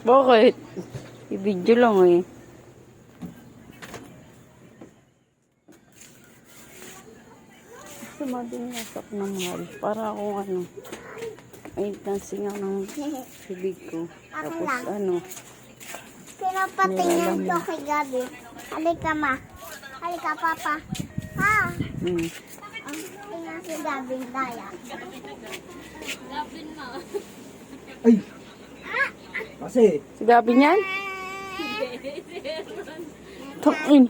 Bakit? I-video lang eh. Sumadinyasak na mahal. Para akong ano. Ay, nasingaw ng bibig ko. Tapos ano. Sino patingin to kay Gabi? Halika ma. Halika papa. Ha? Ang tingnan si Gabi daya. Ay! Kasi, Si Gabi niyan? Tungin.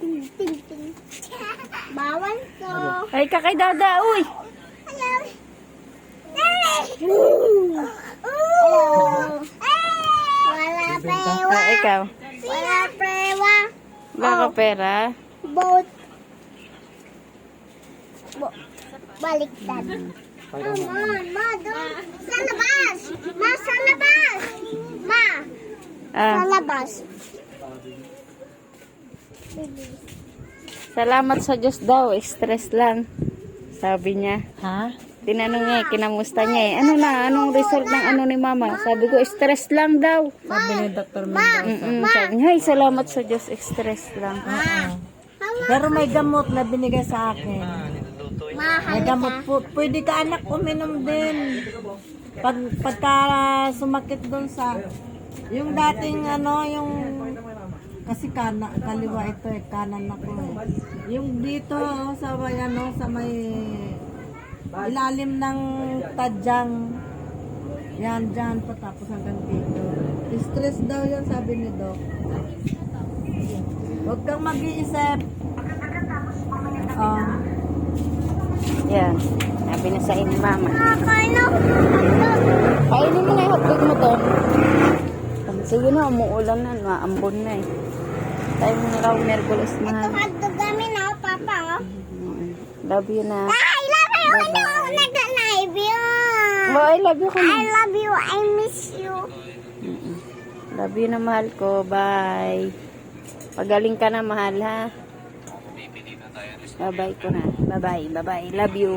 Ting ting ting. Bawal ko. Ay, kakay dada, uy. Hello. Hello. Wala prewa. Ah, ikaw. Wala prewa. Wala ka pera? Boat. Baliktad. Come on, ma, doon. Sa labas. Ma, sa labas. Ma, sa Ah, labas. salamat sa Diyos daw. Stress lang. Sabi niya. Ha? Tinanong niya, kinamusta niya eh. Ano na, anong result ng ano ni mama? Sabi ko, stress lang daw. Sabi ni Dr. Mendoza. Sabi niya, "Ay, salamat sa Diyos, stress lang." Pero may gamot na binigay sa akin. May gamot po. Pwede ka anak uminom din. Pagka sumakit doon sa yung dating ano, yung kasi kaliwa ito eh, kanan ako eh. Yung dito oh, sa may ano, sa may ilalim ng tadyang. Yan, dyan pa tapos hanggang dito. Stress daw yan, sabi ni Doc. Huwag kang mag-iisip. Oh. Yan. Sabi na sa ni mama. Kano? Kainin mo na yung hotdog mo to. Sige na, umuulan na. Maambon na eh. Tayo mo na raw, Merkulis mahal. Hotdog kami na, papa. Love you na. I love you. Hello, nag-live you. Oh, I love you ka na. I love you. I miss you. Love you na, mahal ko. Bye. Pagaling ka na, mahal, ha? Bye-bye ko na. Bye-bye. Bye-bye. Love you.